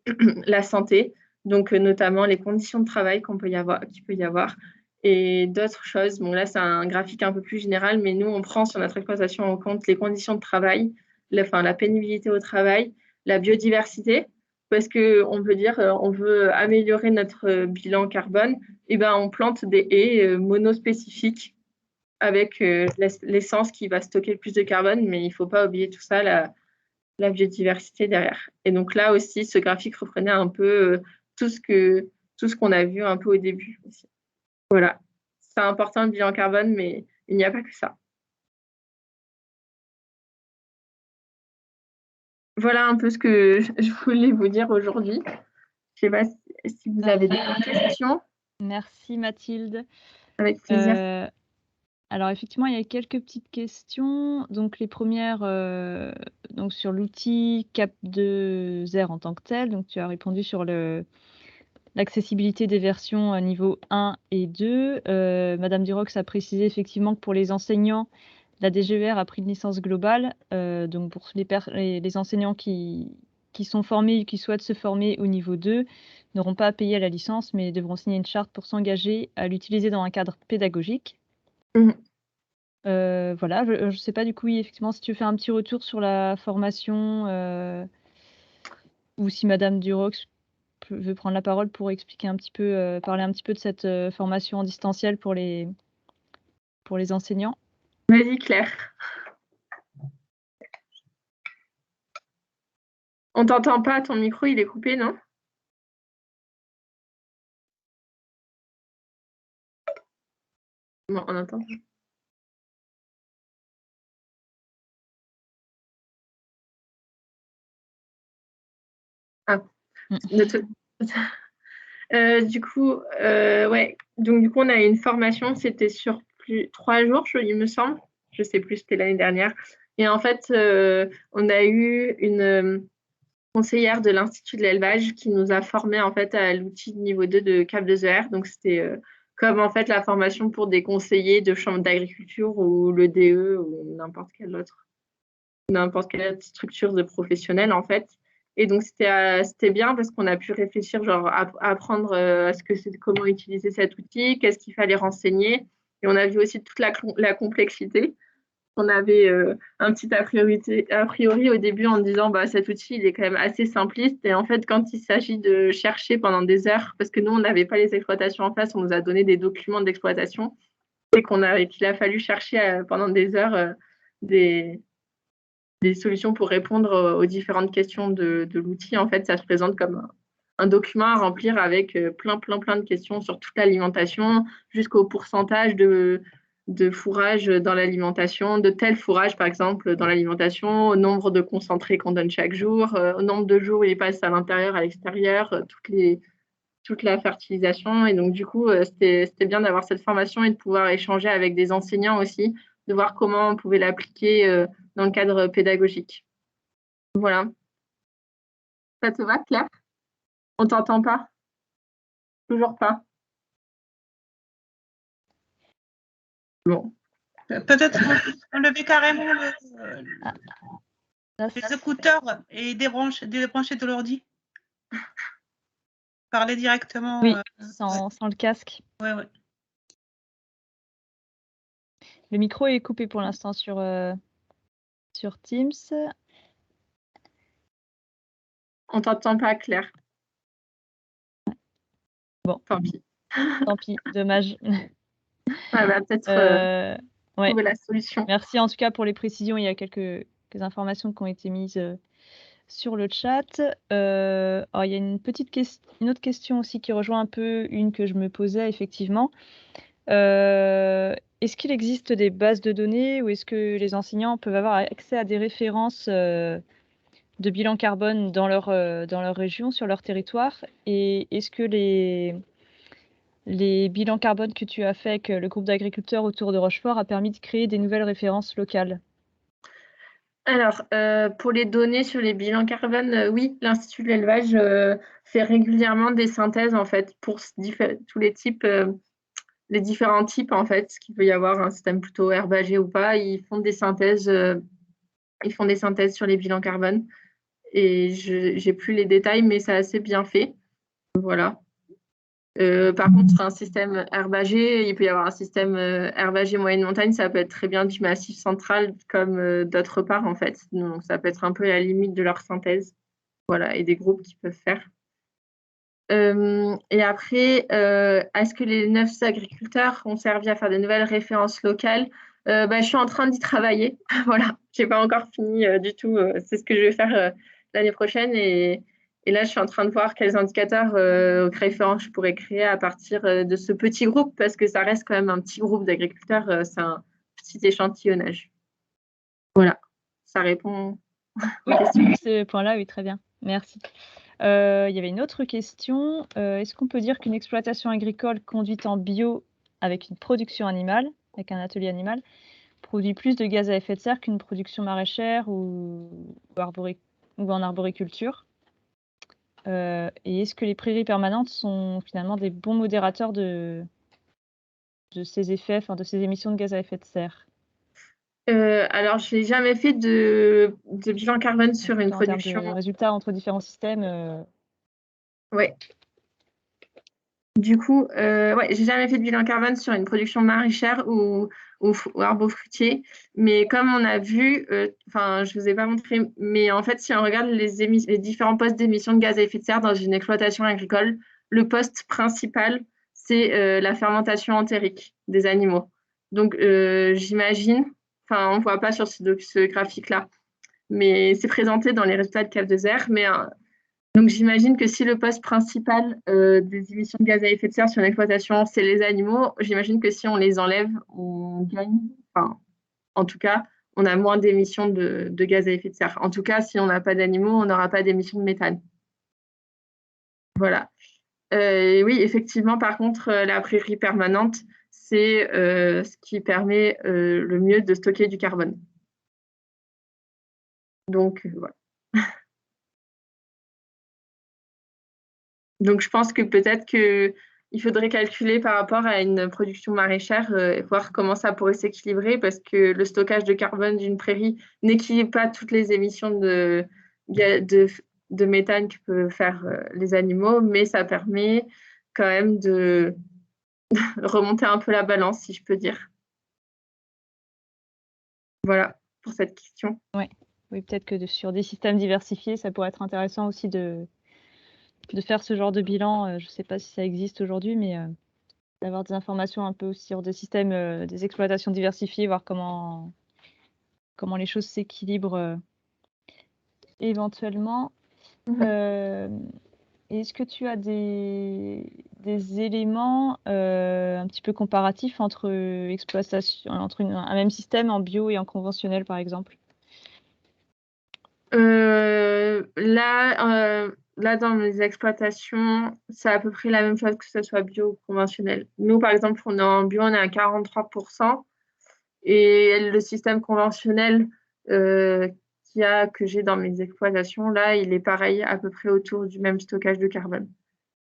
la santé, donc notamment les conditions de travail qu'il peut y avoir et d'autres choses. Bon, là, c'est un graphique un peu plus général, mais nous, on prend sur notre exploitation en compte les conditions de travail, la pénibilité au travail, la biodiversité, parce qu'on peut dire on veut améliorer notre bilan carbone, et ben, on plante des haies monospécifiques avec l'essence qui va stocker le plus de carbone, mais il ne faut pas oublier tout ça, la biodiversité derrière. Et donc là aussi, ce graphique reprenait un peu tout ce qu'on a vu un peu au début aussi. Voilà, c'est important le bilan carbone, mais il n'y a pas que ça. Voilà un peu ce que je voulais vous dire aujourd'hui. Je ne sais pas si vous avez des questions. Merci Mathilde. Avec plaisir. Alors effectivement, il y a quelques petites questions. Donc les premières, donc sur l'outil Cap2R en tant que tel. Donc tu as répondu sur l'accessibilité des versions niveau 1 et 2. Madame Durox a précisé effectivement que pour les enseignants, la DGER a pris une licence globale. Donc pour les enseignants qui sont formés ou qui souhaitent se former au niveau 2 n'auront pas à payer la licence, mais devront signer une charte pour s'engager à l'utiliser dans un cadre pédagogique. Mmh. Voilà, je sais pas du coup, oui, effectivement, si tu fais un petit retour sur la formation, ou si Madame Durox veut prendre la parole pour expliquer un petit peu, parler un petit peu de cette formation en distanciel pour les enseignants. Vas-y Claire. On t'entend pas, ton micro il est coupé, non? Non, on entend. Du coup, ouais. Donc, du coup, on a eu une formation, c'était sur 3 jours, il me semble. Je sais plus, c'était l'année dernière. Et en fait, on a eu une conseillère de l'Institut de l'élevage qui nous a formés en fait à l'outil de niveau 2 de CAP2ER. Donc, c'était comme en fait la formation pour des conseillers de chambre d'agriculture ou le DE ou n'importe quelle structure de professionnels en fait. Et donc c'était bien parce qu'on a pu réfléchir, genre apprendre à ce que c'est, comment utiliser cet outil, qu'est-ce qu'il fallait renseigner. Et on a vu aussi toute la complexité. On avait un petit a priori au début en disant bah, cet outil il est quand même assez simpliste. Et en fait, quand il s'agit de chercher pendant des heures, parce que nous on n'avait pas les exploitations en face, on nous a donné des documents d'exploitation et qu'il a fallu chercher pendant des heures des, des solutions pour répondre aux différentes questions de l'outil. En fait, ça se présente comme un document à remplir avec plein de questions sur toute l'alimentation, jusqu'au pourcentage de fourrage dans l'alimentation, de tel fourrage, par exemple, dans l'alimentation, au nombre de concentrés qu'on donne chaque jour, au nombre de jours où il passe à l'intérieur, à l'extérieur, toute la fertilisation. Et donc, du coup, c'était bien d'avoir cette formation et de pouvoir échanger avec des enseignants aussi, de voir comment on pouvait l'appliquer dans le cadre pédagogique. Voilà. Ça te va, Claire? On t'entend pas? Toujours pas? Bon. Peut-être enlever carrément les écouteurs et débrancher de l'ordi. Parler directement. Oui, sans le casque. Ouais. Le micro est coupé pour l'instant sur Teams. On t'entend pas, Claire. Bon. Tant pis. Tant pis, dommage. Ouais, bah, peut-être trouver la solution. Merci en tout cas pour les précisions. Il y a quelques informations qui ont été mises sur le chat. Alors, il y a une autre question aussi qui rejoint un peu une que je me posais effectivement. Est-ce qu'il existe des bases de données ou est-ce que les enseignants peuvent avoir accès à des références de bilan carbone dans leur région, sur leur territoire? Et est-ce que les bilans carbone que tu as fait avec le groupe d'agriculteurs autour de Rochefort a permis de créer des nouvelles références locales? Alors, pour les données sur les bilans carbone, oui, l'Institut de l'élevage fait régulièrement des synthèses en fait pour tous les types, les différents types en fait, qu'il peut y avoir un système plutôt herbagé ou pas. Ils font des synthèses sur les bilans carbone. Et j'ai plus les détails, mais c'est assez bien fait. Voilà. Par contre, un système herbagé, il peut y avoir un système herbagé moyenne montagne, ça peut être très bien du massif central comme d'autre part en fait. Donc ça peut être un peu la limite de leur synthèse. Voilà, et des groupes qui peuvent faire. Et après, est-ce que les 9 agriculteurs ont servi à faire de nouvelles références locales? Je suis en train d'y travailler. Voilà, je n'ai pas encore fini du tout. C'est ce que je vais faire l'année prochaine. Et là, je suis en train de voir quels indicateurs références je pourrais créer à partir de ce petit groupe, parce que ça reste quand même un petit groupe d'agriculteurs. C'est un petit échantillonnage. Voilà, ça répond aux questions. Ce point-là, oui, très bien. Merci. Il y avait une autre question. Est-ce qu'on peut dire qu'une exploitation agricole conduite en bio avec une production animale, avec un atelier animal, produit plus de gaz à effet de serre qu'une production maraîchère ou en arboriculture? Et est-ce que les prairies permanentes sont finalement des bons modérateurs de ces effets, de ces émissions de gaz à effet de serre? Alors, je n'ai jamais fait de bilan carbone sur une En termes production. de résultats entre différents systèmes. Ouais. Du coup, j'ai jamais fait de bilan carbone sur une production maraîchère ou arbofruitier. Mais comme on a vu, je vous ai pas montré, mais en fait, si on regarde les différents postes d'émissions de gaz à effet de serre dans une exploitation agricole, le poste principal, c'est la fermentation entérique des animaux. Donc, j'imagine, on ne voit pas sur ce graphique-là, mais c'est présenté dans les résultats de CAP2R, mais donc, j'imagine que si le poste principal des émissions de gaz à effet de serre sur l'exploitation, c'est les animaux, j'imagine que si on les enlève, on gagne. En tout cas, on a moins d'émissions de gaz à effet de serre. En tout cas, si on n'a pas d'animaux, on n'aura pas d'émissions de méthane. Voilà. Et oui, effectivement, par contre, la prairie permanente, c'est ce qui permet le mieux de stocker du carbone. Donc, voilà. Donc, je pense que peut-être qu'il faudrait calculer par rapport à une production maraîchère, voir comment ça pourrait s'équilibrer, parce que le stockage de carbone d'une prairie n'équilibre pas toutes les émissions de méthane que peuvent faire les animaux, mais ça permet quand même de remonter un peu la balance, si je peux dire. Voilà pour cette question. Ouais. Oui, peut-être que sur des systèmes diversifiés, ça pourrait être intéressant aussi de faire ce genre de bilan. Je ne sais pas si ça existe aujourd'hui, mais d'avoir des informations un peu aussi sur des systèmes, des exploitations diversifiées, voir comment les choses s'équilibrent éventuellement. Est-ce que tu as des éléments un petit peu comparatifs entre exploitation, entre un même système en bio et en conventionnel, par exemple? Là, dans mes exploitations, c'est à peu près la même chose que ce soit bio ou conventionnel. Nous, par exemple, on est en bio, on est à 43%. Et le système conventionnel que j'ai dans mes exploitations, là, il est pareil, à peu près autour du même stockage de carbone.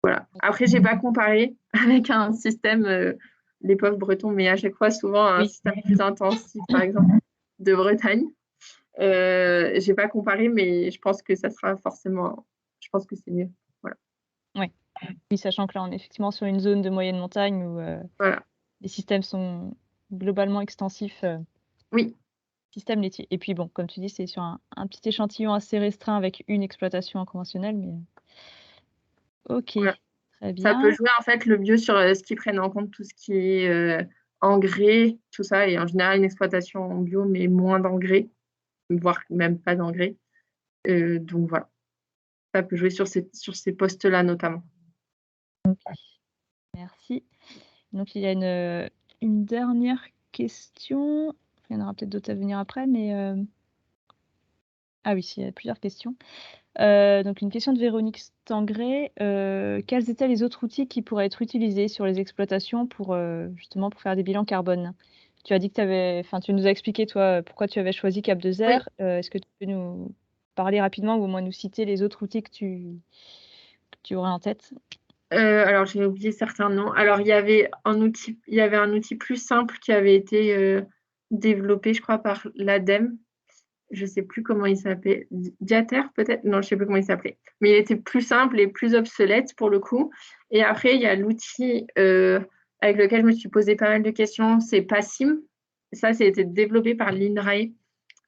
Voilà. Après, je n'ai pas comparé avec un système, les pauvres Bretons, mais à chaque fois, souvent, un système plus intensif, par exemple, de Bretagne. Je n'ai pas comparé, mais je pense que ça sera forcément. Je pense que c'est mieux. Voilà. Ouais. Oui, sachant que là, on est effectivement sur une zone de moyenne montagne où Voilà. les systèmes sont globalement extensifs. Oui. Système laitier. Et puis bon, comme tu dis, c'est sur un petit échantillon assez restreint avec une exploitation en conventionnel, mais ok, Voilà. très Ça peut bien. jouer en fait le bio sur ce qui prenne en compte tout ce qui est engrais, tout ça, et en général une exploitation en bio, mais moins d'engrais, voire même pas d'engrais. Donc voilà, ça peut jouer sur ces postes-là notamment. Ok, merci. Donc il y a une dernière question. Il y en aura peut-être d'autres à venir après, mais ah oui, il y a plusieurs questions. Donc une question de Véronique Stangret. Quels étaient les autres outils qui pourraient être utilisés sur les exploitations pour justement pour faire des bilans carbone? Tu as dit que tu nous as expliqué toi pourquoi tu avais choisi Cap2R. Oui. Est-ce que tu peux nous parler rapidement ou au moins nous citer les autres outils que tu aurais en tête? Alors j'ai oublié certains noms. Alors il y avait un outil plus simple qui avait été développé, je crois, par l'ADEME. Je ne sais plus comment il s'appelait, Diater peut-être, non, je ne sais plus comment il s'appelait, mais il était plus simple et plus obsolète pour le coup. Et après, il y a l'outil avec lequel je me suis posé pas mal de questions, c'est Passim. Ça a été développé par l'INRAE.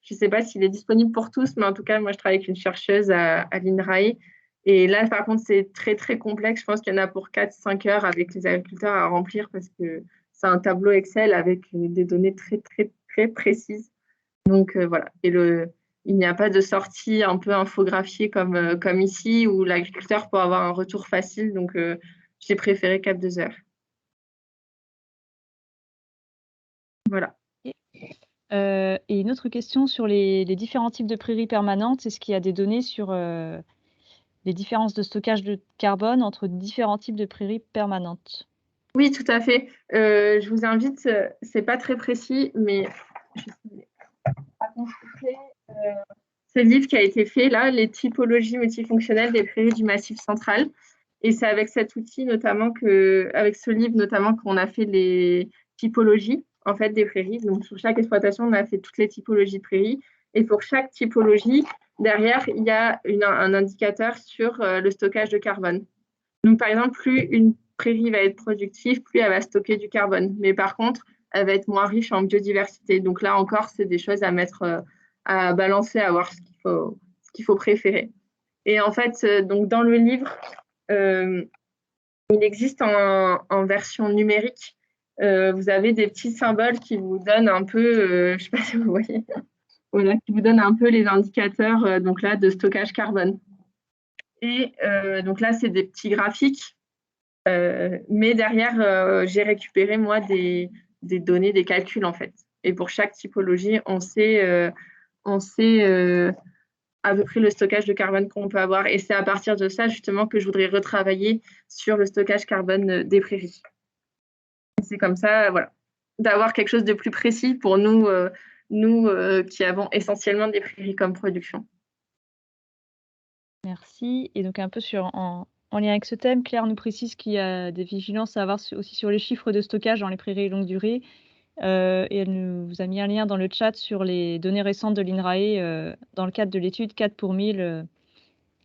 Je ne sais pas s'il est disponible pour tous, mais en tout cas, moi, je travaille avec une chercheuse à l'INRAE. Et là, par contre, c'est très, très complexe. Je pense qu'il y en a pour 4-5 heures avec les agriculteurs à remplir parce que c'est un tableau Excel avec des données très, très, très précises. Donc voilà. Et il n'y a pas de sortie un peu infographiée comme ici où l'agriculteur peut avoir un retour facile. Donc j'ai préféré Cap2R. Voilà. Et une autre question sur les différents types de prairies permanentes. Est-ce qu'il y a des données sur les différences de stockage de carbone entre différents types de prairies permanentes? Oui, tout à fait. Je vous invite, c'est pas très précis, mais à consulter ce livre qui a été fait là, les typologies multifonctionnelles des prairies du Massif central. Et c'est avec cet outil notamment avec ce livre notamment qu'on a fait les typologies en fait des prairies. Donc sur chaque exploitation, on a fait toutes les typologies de prairies. Et pour chaque typologie, derrière, il y a un indicateur sur le stockage de carbone. Donc par exemple, plus une prairie va être productive, plus elle va stocker du carbone. Mais par contre, elle va être moins riche en biodiversité. Donc là encore, c'est des choses à mettre, à balancer, à voir ce qu'il faut préférer. Et en fait, donc dans le livre, il existe en version numérique. Vous avez des petits symboles qui vous donnent un peu, je ne sais pas si vous voyez, voilà, qui vous donnent un peu les indicateurs donc là, de stockage carbone. Et donc là, c'est des petits graphiques. Mais derrière, j'ai récupéré, moi, des données, des calculs, en fait. Et pour chaque typologie, on sait à peu près le stockage de carbone qu'on peut avoir. Et c'est à partir de ça, justement, que je voudrais retravailler sur le stockage carbone des prairies. C'est comme ça, voilà, d'avoir quelque chose de plus précis pour nous, qui avons essentiellement des prairies comme production. Merci. Et donc un peu en lien avec ce thème, Claire nous précise qu'il y a des vigilances à avoir aussi sur les chiffres de stockage dans les prairies longue durée. Et elle nous a mis un lien dans le chat sur les données récentes de l'INRAE dans le cadre de l'étude 4 pour 1000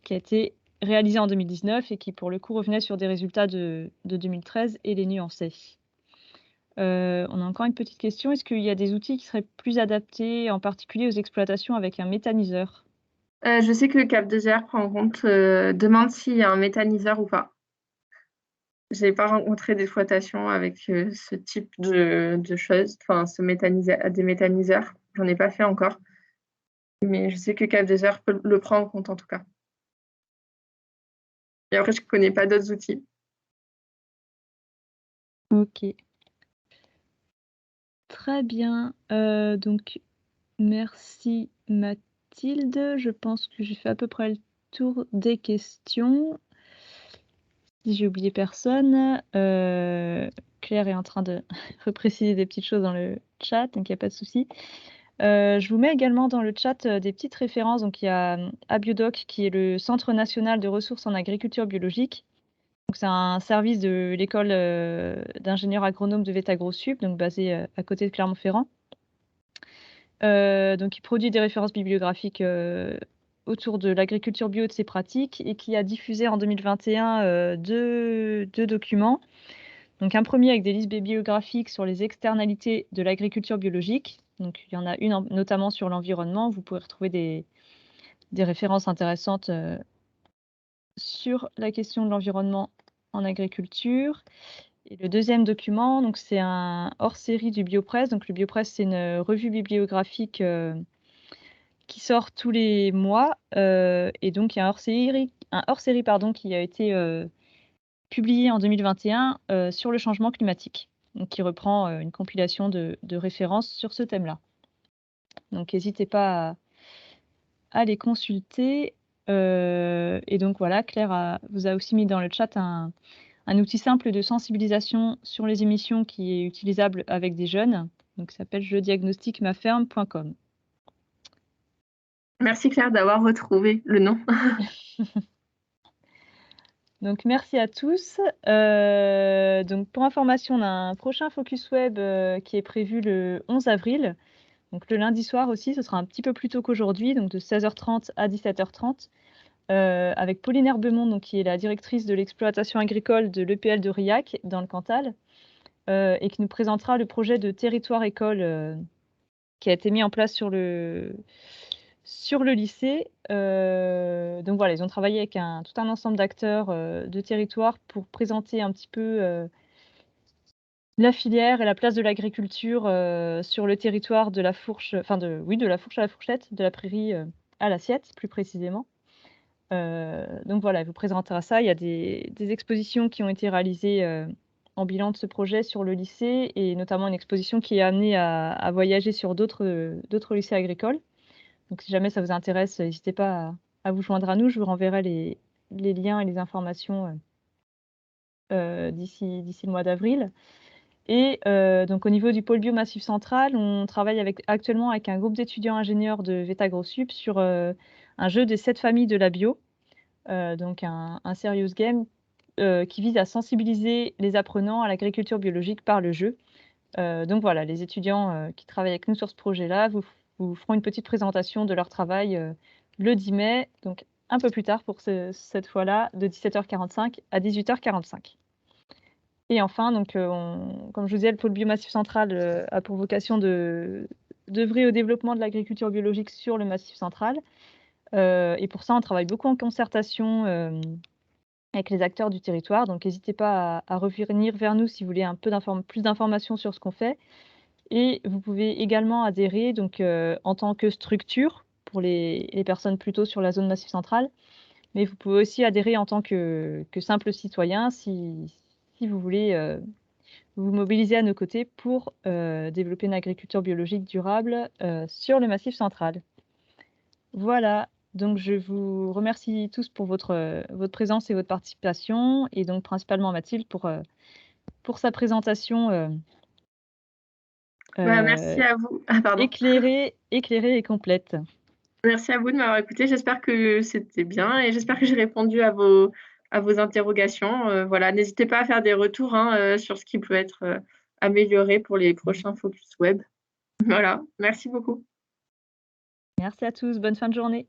qui a été réalisée en 2019 et qui pour le coup revenait sur des résultats de 2013 et les nuançait. On a encore une petite question. Est-ce qu'il y a des outils qui seraient plus adaptés, en particulier aux exploitations avec un méthaniseur? Je sais que Cap2R prend en compte, demande s'il y a un méthaniseur ou pas. Je n'ai pas rencontré d'exploitation avec ce type de choses, enfin des méthaniseurs. J'en ai pas fait encore. Mais je sais que Cap2R le prend en compte en tout cas. Et après, je ne connais pas d'autres outils. Ok. Très bien. Donc, merci Mathilde. Je pense que j'ai fait à peu près le tour des questions. Si j'ai oublié personne, Claire est en train de repréciser des petites choses dans le chat, donc il n'y a pas de souci. Je vous mets également dans le chat des petites références. Donc, il y a Abiodoc, qui est le Centre national de ressources en agriculture biologique. Donc, c'est un service de l'école d'ingénieurs agronomes de Vétagro-Sup, donc basé à côté de Clermont-Ferrand. Donc, il produit des références bibliographiques autour de l'agriculture bio et de ses pratiques et qui a diffusé en 2021 deux documents. Donc, un premier avec des listes bibliographiques sur les externalités de l'agriculture biologique. Donc, il y en a une notamment sur l'environnement. Vous pouvez retrouver des références intéressantes sur la question de l'environnement en agriculture. Et le deuxième document, donc c'est un hors-série du Biopresse. Donc, le Biopresse, c'est une revue bibliographique qui sort tous les mois. Et donc, il y a un hors-série qui a été publié en 2021 sur le changement climatique, donc qui reprend une compilation de références sur ce thème-là. Donc, n'hésitez pas à les consulter. Et donc, voilà, Claire vous a aussi mis dans le chat un outil simple de sensibilisation sur les émissions qui est utilisable avec des jeunes. Donc, ça s'appelle jediagnosticmaferme.com. Merci Claire d'avoir retrouvé le nom. Donc, merci à tous. Donc, pour information, on a un prochain Focus Web qui est prévu le 11 avril. Donc, le lundi soir aussi, ce sera un petit peu plus tôt qu'aujourd'hui, donc de 16h30 à 17h30, avec Pauline Herbemont, donc, qui est la directrice de l'exploitation agricole de l'EPL de Riac, dans le Cantal, et qui nous présentera le projet de territoire école qui a été mis en place sur le lycée. Donc voilà, ils ont travaillé avec tout un ensemble d'acteurs de territoire pour présenter un petit peu la filière et la place de l'agriculture sur le territoire de la fourche, de la fourche à la fourchette, de la prairie à l'assiette, plus précisément. Donc voilà, il vous présentera ça. Il y a des expositions qui ont été réalisées en bilan de ce projet sur le lycée, et notamment une exposition qui est amenée à voyager sur d'autres lycées agricoles. Donc si jamais ça vous intéresse, n'hésitez pas à vous joindre à nous. Je vous renverrai les liens et les informations d'ici le mois d'avril. Et donc au niveau du pôle bio Massif Central, on travaille actuellement avec un groupe d'étudiants ingénieurs de Vétagro-Sup sur un jeu des 7 familles de la bio, donc un serious game qui vise à sensibiliser les apprenants à l'agriculture biologique par le jeu. Donc voilà, les étudiants qui travaillent avec nous sur ce projet-là vous feront une petite présentation de leur travail le 10 mai, donc un peu plus tard pour cette fois-là, de 17h45 à 18h45. Et enfin, donc, comme je vous disais, le pôle biomassif central a pour vocation d'œuvrer au développement de l'agriculture biologique sur le Massif central. Et pour ça, on travaille beaucoup en concertation avec les acteurs du territoire. Donc, n'hésitez pas à revenir vers nous si vous voulez un peu plus d'informations sur ce qu'on fait. Et vous pouvez également adhérer donc, en tant que structure pour les personnes plutôt sur la zone Massif central. Mais vous pouvez aussi adhérer en tant que simple citoyen si vous voulez vous mobiliser à nos côtés pour développer une agriculture biologique durable sur le Massif central. Voilà, Donc, je vous remercie tous pour votre présence et votre participation, et donc principalement Mathilde pour sa présentation Merci à vous. Ah, pardon. éclairée et complète. Merci à vous de m'avoir écouté. J'espère que c'était bien et j'espère que j'ai répondu à vos interrogations. Voilà, n'hésitez pas à faire des retours sur ce qui peut être amélioré pour les prochains focus web. Voilà, merci beaucoup. Merci à tous, bonne fin de journée.